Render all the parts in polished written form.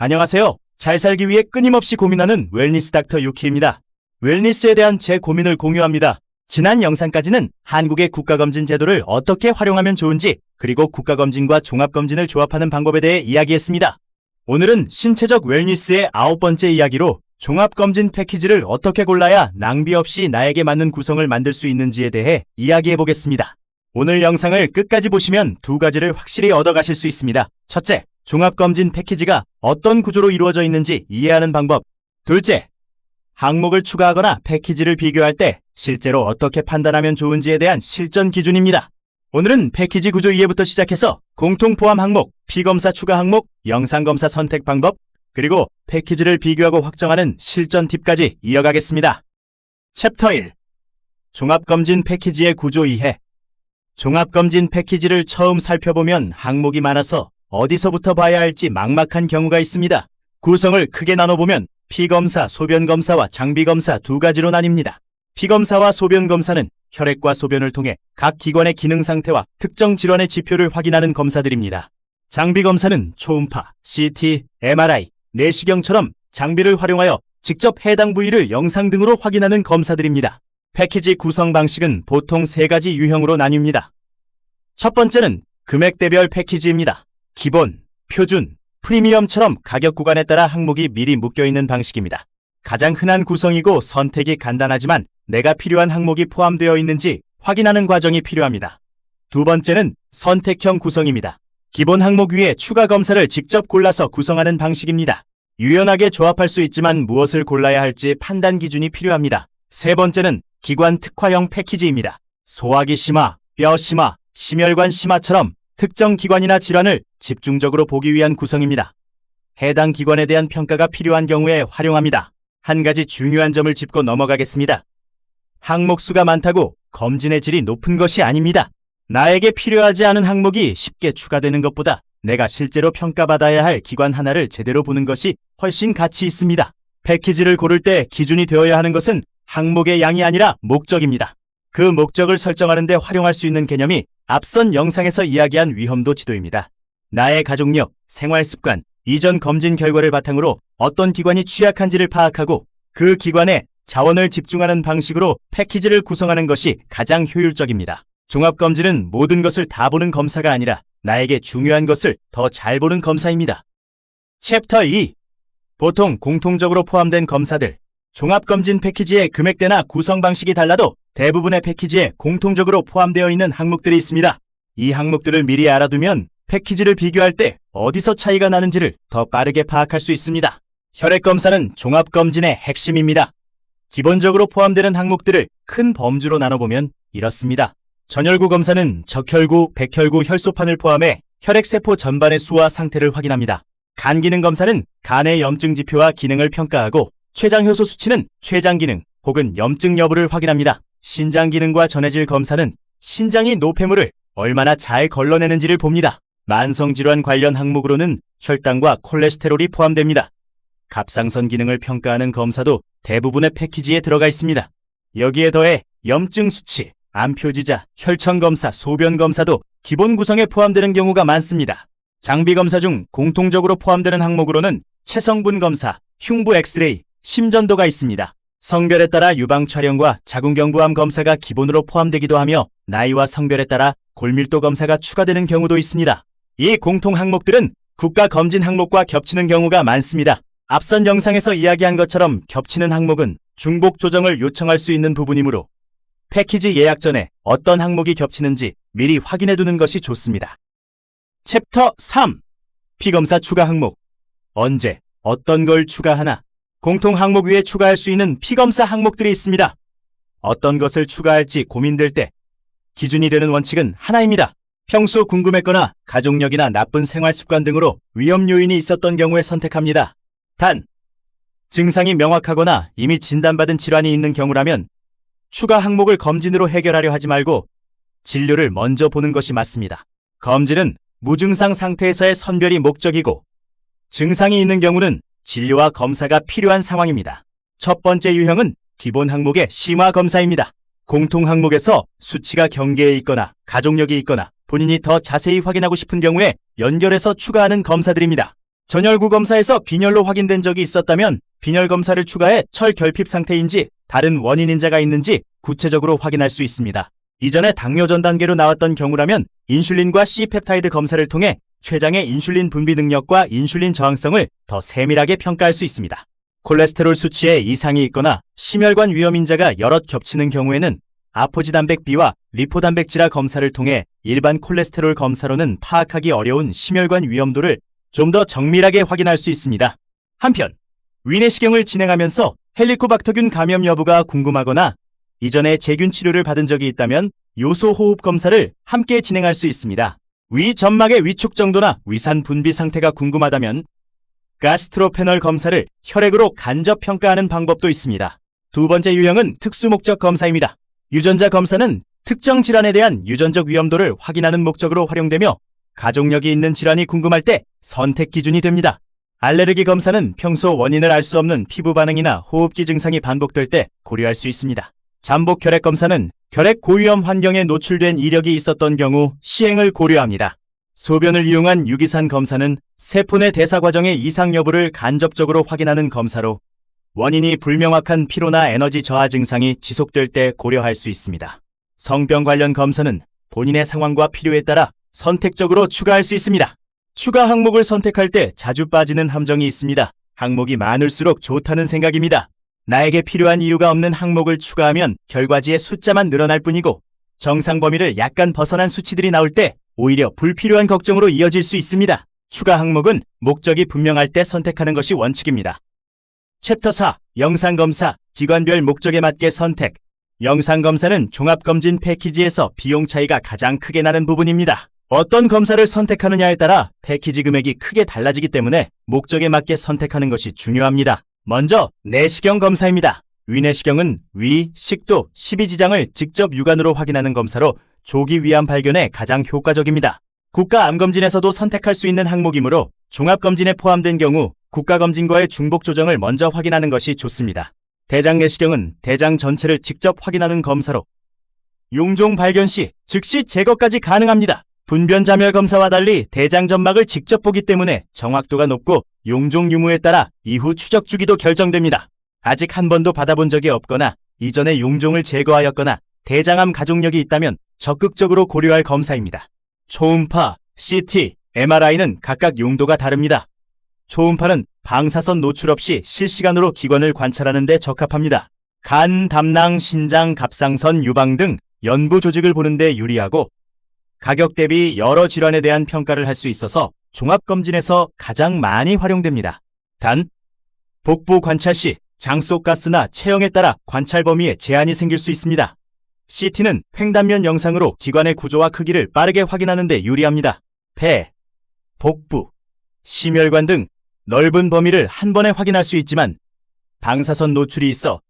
안녕하세요. 잘 살기 위해 끊임없이 고민하는 웰니스 닥터 유키입니다. 웰니스에 대한 제 고민을 공유합니다. 지난 영상까지는 한국의 국가검진 제도를 어떻게 활용하면 좋은지, 그리고 국가검진과 종합검진을 조합하는 방법에 대해 이야기했습니다. 오늘은 신체적 웰니스의 9번째 이야기로 종합검진 패키지를 어떻게 골라야 낭비 없이 나에게 맞는 구성을 만들 수 있는지에 대해 이야기해보겠습니다. 오늘 영상을 끝까지 보시면 두 가지를 확실히 얻어가실 수 있습니다. 첫째, 종합검진 패키지가 어떤 구조로 이루어져 있는지 이해하는 방법. 둘째, 항목을 추가하거나 패키지를 비교할 때 실제로 어떻게 판단하면 좋은지에 대한 실전 기준입니다. 오늘은 패키지 구조 이해부터 시작해서 공통 포함 항목, 피검사 추가 항목, 영상검사 선택 방법, 그리고 패키지를 비교하고 확정하는 실전 팁까지 이어가겠습니다. 챕터 1. 종합검진 패키지의 구조 이해. 종합검진 패키지를 처음 살펴보면 항목이 많아서 어디서부터 봐야 할지 막막한 경우가 있습니다. 구성을 크게 나눠보면 피검사, 소변검사와 장비검사 두 가지로 나뉩니다. 피검사와 소변검사는 혈액과 소변을 통해 각 기관의 기능 상태와 특정 질환의 지표를 확인하는 검사들입니다. 장비검사는 초음파, CT, MRI, 내시경처럼 장비를 활용하여 직접 해당 부위를 영상 등으로 확인하는 검사들입니다. 패키지 구성 방식은 보통 세 가지 유형으로 나뉩니다. 첫 번째는 금액대별 패키지입니다. 기본, 표준, 프리미엄처럼 가격 구간에 따라 항목이 미리 묶여있는 방식입니다. 가장 흔한 구성이고 선택이 간단하지만 내가 필요한 항목이 포함되어 있는지 확인하는 과정이 필요합니다. 두 번째는 선택형 구성입니다. 기본 항목 위에 추가 검사를 직접 골라서 구성하는 방식입니다. 유연하게 조합할 수 있지만 무엇을 골라야 할지 판단 기준이 필요합니다. 세 번째는 기관 특화형 패키지입니다. 소화기 심화, 뼈 심화, 심혈관 심화처럼 특정 기관이나 질환을 집중적으로 보기 위한 구성입니다. 해당 기관에 대한 평가가 필요한 경우에 활용합니다. 한 가지 중요한 점을 짚고 넘어가겠습니다. 항목 수가 많다고 검진의 질이 높은 것이 아닙니다. 나에게 필요하지 않은 항목이 쉽게 추가되는 것보다 내가 실제로 평가받아야 할 기관 하나를 제대로 보는 것이 훨씬 가치 있습니다. 패키지를 고를 때 기준이 되어야 하는 것은 항목의 양이 아니라 목적입니다. 그 목적을 설정하는 데 활용할 수 있는 개념이 앞선 영상에서 이야기한 위험도 지도입니다. 나의 가족력, 생활습관, 이전 검진 결과를 바탕으로 어떤 기관이 취약한지를 파악하고 그 기관에 자원을 집중하는 방식으로 패키지를 구성하는 것이 가장 효율적입니다. 종합검진은 모든 것을 다 보는 검사가 아니라 나에게 중요한 것을 더 잘 보는 검사입니다. 챕터 2. 보통 공통적으로 포함된 검사들. 종합검진 패키지의 금액대나 구성 방식이 달라도 대부분의 패키지에 공통적으로 포함되어 있는 항목들이 있습니다. 이 항목들을 미리 알아두면 패키지를 비교할 때 어디서 차이가 나는지를 더 빠르게 파악할 수 있습니다. 혈액검사는 종합검진의 핵심입니다. 기본적으로 포함되는 항목들을 큰 범주로 나눠보면 이렇습니다. 전혈구 검사는 적혈구, 백혈구, 혈소판을 포함해 혈액세포 전반의 수와 상태를 확인합니다. 간기능 검사는 간의 염증 지표와 기능을 평가하고 췌장효소 수치는 췌장 기능 혹은 염증 여부를 확인합니다. 신장 기능과 전해질 검사는 신장이 노폐물을 얼마나 잘 걸러내는지를 봅니다. 만성질환 관련 항목으로는 혈당과 콜레스테롤이 포함됩니다. 갑상선 기능을 평가하는 검사도 대부분의 패키지에 들어가 있습니다. 여기에 더해 염증 수치, 암표지자, 혈청검사, 소변검사도 기본 구성에 포함되는 경우가 많습니다. 장비검사 중 공통적으로 포함되는 항목으로는 체성분 검사, 흉부 엑스레이, 심전도가 있습니다. 성별에 따라 유방 촬영과 자궁경부암 검사가 기본으로 포함되기도 하며 나이와 성별에 따라 골밀도 검사가 추가되는 경우도 있습니다. 이 공통 항목들은 국가 검진 항목과 겹치는 경우가 많습니다. 앞선 영상에서 이야기한 것처럼 겹치는 항목은 중복 조정을 요청할 수 있는 부분이므로 패키지 예약 전에 어떤 항목이 겹치는지 미리 확인해 두는 것이 좋습니다. 챕터 3. 피검사 추가 항목. 언제, 어떤 걸 추가하나? 공통 항목 위에 추가할 수 있는 피검사 항목들이 있습니다. 어떤 것을 추가할지 고민될 때 기준이 되는 원칙은 하나입니다. 평소 궁금했거나 가족력이나 나쁜 생활 습관 등으로 위험 요인이 있었던 경우에 선택합니다. 단, 증상이 명확하거나 이미 진단받은 질환이 있는 경우라면 추가 항목을 검진으로 해결하려 하지 말고 진료를 먼저 보는 것이 맞습니다. 검진은 무증상 상태에서의 선별이 목적이고 증상이 있는 경우는 진료와 검사가 필요한 상황입니다. 첫 번째 유형은 기본 항목의 심화 검사입니다. 공통 항목에서 수치가 경계에 있거나 가족력이 있거나 본인이 더 자세히 확인하고 싶은 경우에 연결해서 추가하는 검사들입니다. 전혈구 검사에서 빈혈로 확인된 적이 있었다면 빈혈 검사를 추가해 철 결핍 상태인지 다른 원인인자가 있는지 구체적으로 확인할 수 있습니다. 이전에 당뇨 전 단계로 나왔던 경우라면 인슐린과 C펩타이드 검사를 통해 췌장의 인슐린 분비 능력과 인슐린 저항성을 더 세밀하게 평가할 수 있습니다. 콜레스테롤 수치에 이상이 있거나 심혈관 위험인자가 여럿 겹치는 경우에는 아포지 단백B와 리포 단백질화 검사를 통해 일반 콜레스테롤 검사로는 파악하기 어려운 심혈관 위험도를 좀 더 정밀하게 확인할 수 있습니다. 한편 위내시경을 진행하면서 헬리코박터균 감염 여부가 궁금하거나 이전에 제균 치료를 받은 적이 있다면 요소 호흡 검사를 함께 진행할 수 있습니다. 위 점막의 위축 정도나 위산 분비 상태가 궁금하다면 가스트로페널 검사를 혈액으로 간접 평가하는 방법도 있습니다. 두 번째 유형은 특수목적 검사입니다. 유전자 검사는 특정 질환에 대한 유전적 위험도를 확인하는 목적으로 활용되며 가족력이 있는 질환이 궁금할 때 선택 기준이 됩니다. 알레르기 검사는 평소 원인을 알 수 없는 피부 반응이나 호흡기 증상이 반복될 때 고려할 수 있습니다. 잠복 혈액 검사는 혈액 고위험 환경에 노출된 이력이 있었던 경우 시행을 고려합니다. 소변을 이용한 유기산 검사는 세포 내 대사 과정의 이상 여부를 간접적으로 확인하는 검사로 원인이 불명확한 피로나 에너지 저하 증상이 지속될 때 고려할 수 있습니다. 성병 관련 검사는 본인의 상황과 필요에 따라 선택적으로 추가할 수 있습니다. 추가 항목을 선택할 때 자주 빠지는 함정이 있습니다. 항목이 많을수록 좋다는 생각입니다. 나에게 필요한 이유가 없는 항목을 추가하면 결과지의 숫자만 늘어날 뿐이고 정상 범위를 약간 벗어난 수치들이 나올 때 오히려 불필요한 걱정으로 이어질 수 있습니다. 추가 항목은 목적이 분명할 때 선택하는 것이 원칙입니다. 챕터 4. 영상검사, 기관별 목적에 맞게 선택. 영상검사는 종합검진 패키지에서 비용 차이가 가장 크게 나는 부분입니다. 어떤 검사를 선택하느냐에 따라 패키지 금액이 크게 달라지기 때문에 목적에 맞게 선택하는 것이 중요합니다. 먼저 내시경 검사입니다. 위내시경은 위, 식도, 십이지장을 직접 육안으로 확인하는 검사로 조기 위암 발견에 가장 효과적입니다. 국가암검진에서도 선택할 수 있는 항목이므로 종합검진에 포함된 경우 국가검진과의 중복 조정을 먼저 확인하는 것이 좋습니다. 대장내시경은 대장 전체를 직접 확인하는 검사로 용종 발견 시 즉시 제거까지 가능합니다. 분변자멸 검사와 달리 대장 점막을 직접 보기 때문에 정확도가 높고 용종 유무에 따라 이후 추적 주기도 결정됩니다. 아직 한 번도 받아본 적이 없거나 이전에 용종을 제거하였거나 대장암 가족력이 있다면 적극적으로 고려할 검사입니다. 초음파, CT, MRI는 각각 용도가 다릅니다. 초음파는 방사선 노출 없이 실시간으로 기관을 관찰하는 데 적합합니다. 간, 담낭, 신장, 갑상선, 유방 등 연부 조직을 보는 데 유리하고 가격 대비 여러 질환에 대한 평가를 할 수 있어서 종합검진에서 가장 많이 활용됩니다. 단, 복부 관찰 시 장속 가스나 체형에 따라 관찰 범위에 제한이 생길 수 있습니다. CT는 횡단면 영상으로 기관의 구조와 크기를 빠르게 확인하는 데 유리합니다. 폐, 복부, 심혈관 등 넓은 범위를 한 번에 확인할 수 있지만 방사선 노출이 있어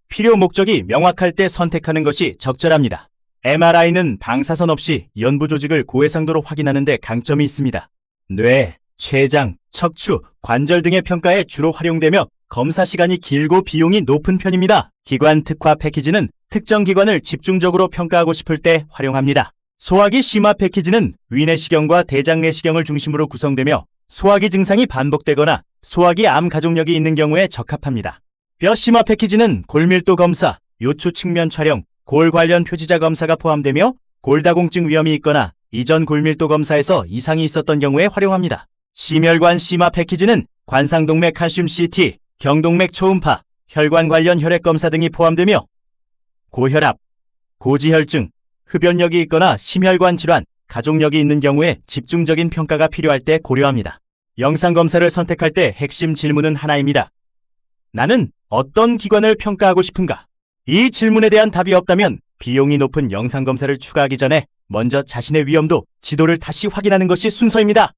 필요 목적이 명확할 때 선택하는 것이 적절합니다. MRI는 방사선 없이 연부 조직을 고해상도로 확인하는 데 강점이 있습니다. 뇌, 췌장, 척추, 관절 등의 평가에 주로 활용되며 검사 시간이 길고 비용이 높은 편입니다. 기관 특화 패키지는 특정 기관을 집중적으로 평가하고 싶을 때 활용합니다. 소화기 심화 패키지는 위내시경과 대장내시경을 중심으로 구성되며 소화기 증상이 반복되거나 소화기 암 가족력이 있는 경우에 적합합니다. 뼈 심화 패키지는 골밀도 검사, 요추 측면 촬영, 골 관련 표지자 검사가 포함되며 골다공증 위험이 있거나 이전 골밀도 검사에서 이상이 있었던 경우에 활용합니다. 심혈관 심화 패키지는 관상동맥 칼슘 CT, 경동맥 초음파, 혈관 관련 혈액 검사 등이 포함되며 고혈압, 고지혈증, 흡연력이 있거나 심혈관 질환, 가족력이 있는 경우에 집중적인 평가가 필요할 때 고려합니다. 영상검사를 선택할 때 핵심 질문은 하나입니다. 나는 어떤 기관을 평가하고 싶은가? 이 질문에 대한 답이 없다면 비용이 높은 영상검사를 추가하기 전에 먼저 자신의 위험도, 지도를 다시 확인하는 것이 순서입니다.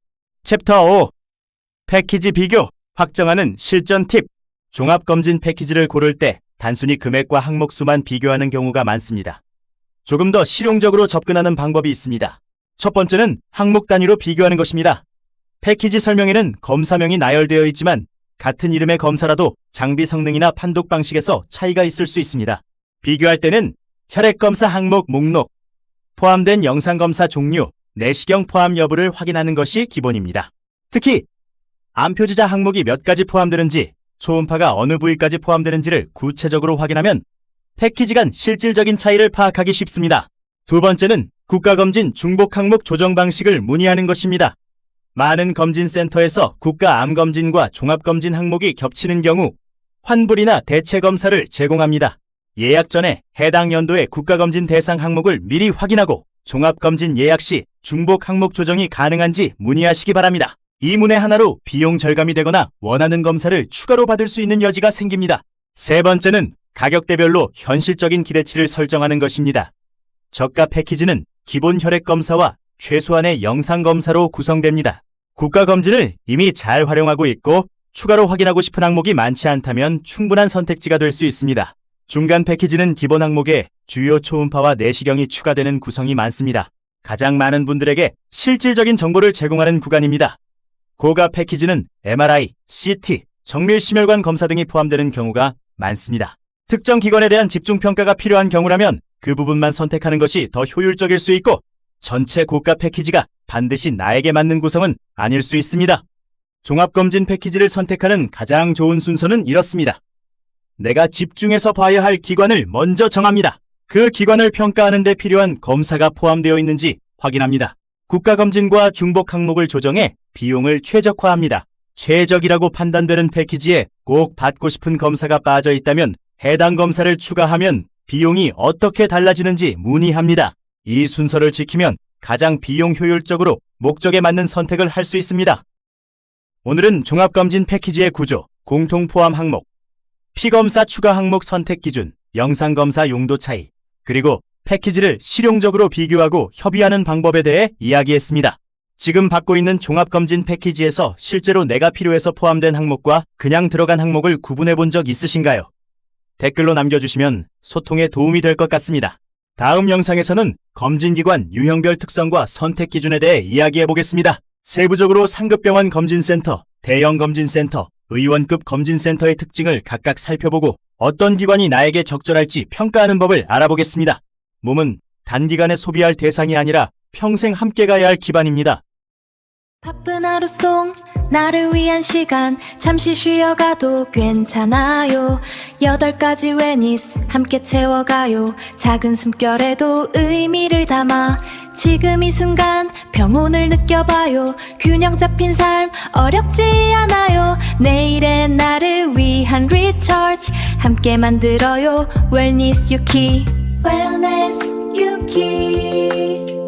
챕터 5. 패키지 비교, 확정하는 실전 팁. 종합검진 패키지를 고를 때 단순히 금액과 항목 수만 비교하는 경우가 많습니다. 조금 더 실용적으로 접근하는 방법이 있습니다. 첫 번째는 항목 단위로 비교하는 것입니다. 패키지 설명에는 검사명이 나열되어 있지만 같은 이름의 검사라도 장비 성능이나 판독 방식에서 차이가 있을 수 있습니다. 비교할 때는 혈액검사 항목 목록, 포함된 영상검사 종류, 내시경 포함 여부를 확인하는 것이 기본입니다. 특히 암표지자 항목이 몇 가지 포함되는지, 초음파가 어느 부위까지 포함되는지를 구체적으로 확인하면 패키지 간 실질적인 차이를 파악하기 쉽습니다. 두 번째는 국가검진 중복 항목 조정 방식을 문의하는 것입니다. 많은 검진센터에서 국가암검진과 종합검진 항목이 겹치는 경우 환불이나 대체 검사를 제공합니다. 예약 전에 해당 연도의 국가검진 대상 항목을 미리 확인하고 종합검진 예약 시 중복 항목 조정이 가능한지 문의하시기 바랍니다. 이 문의 하나로 비용 절감이 되거나 원하는 검사를 추가로 받을 수 있는 여지가 생깁니다. 세 번째는 가격대별로 현실적인 기대치를 설정하는 것입니다. 저가 패키지는 기본 혈액 검사와 최소한의 영상 검사로 구성됩니다. 국가검진을 이미 잘 활용하고 있고 추가로 확인하고 싶은 항목이 많지 않다면 충분한 선택지가 될 수 있습니다. 중간 패키지는 기본 항목에 주요 초음파와 내시경이 추가되는 구성이 많습니다. 가장 많은 분들에게 실질적인 정보를 제공하는 구간입니다. 고가 패키지는 MRI, CT, 정밀심혈관 검사 등이 포함되는 경우가 많습니다. 특정 기관에 대한 집중평가가 필요한 경우라면 그 부분만 선택하는 것이 더 효율적일 수 있고 전체 고가 패키지가 반드시 나에게 맞는 구성은 아닐 수 있습니다. 종합검진 패키지를 선택하는 가장 좋은 순서는 이렇습니다. 내가 집중해서 봐야 할 기관을 먼저 정합니다. 그 기관을 평가하는 데 필요한 검사가 포함되어 있는지 확인합니다. 국가검진과 중복 항목을 조정해 비용을 최적화합니다. 최적이라고 판단되는 패키지에 꼭 받고 싶은 검사가 빠져 있다면 해당 검사를 추가하면 비용이 어떻게 달라지는지 문의합니다. 이 순서를 지키면 가장 비용 효율적으로 목적에 맞는 선택을 할 수 있습니다. 오늘은 종합검진 패키지의 구조, 공통 포함 항목, 피검사 추가 항목 선택 기준, 영상검사 용도 차이, 그리고 패키지를 실용적으로 비교하고 협의하는 방법에 대해 이야기했습니다. 지금 받고 있는 종합검진 패키지에서 실제로 내가 필요해서 포함된 항목과 그냥 들어간 항목을 구분해 본 적 있으신가요? 댓글로 남겨주시면 소통에 도움이 될 것 같습니다. 다음 영상에서는 검진기관 유형별 특성과 선택 기준에 대해 이야기해 보겠습니다. 세부적으로 상급병원 검진센터, 대형 검진센터, 의원급 검진센터의 특징을 각각 살펴보고 어떤 기관이 나에게 적절할지 평가하는 법을 알아보겠습니다. 몸은 단기간에 소비할 대상이 아니라 평생 함께 가야 할 기반입니다. 바쁜 하루 속 나를 위한 시간 잠시 쉬어가도 괜찮아요. 8가지 웨니스 함께 채워가요. 작은 숨결에도 의미를 담아 지금 이 순간 평온을 느껴봐요. 균형 잡힌 삶 어렵지 않아요. 내일의 나를 위한 리처치 함께 만들어요. 웰니스 유키 Wellness 유키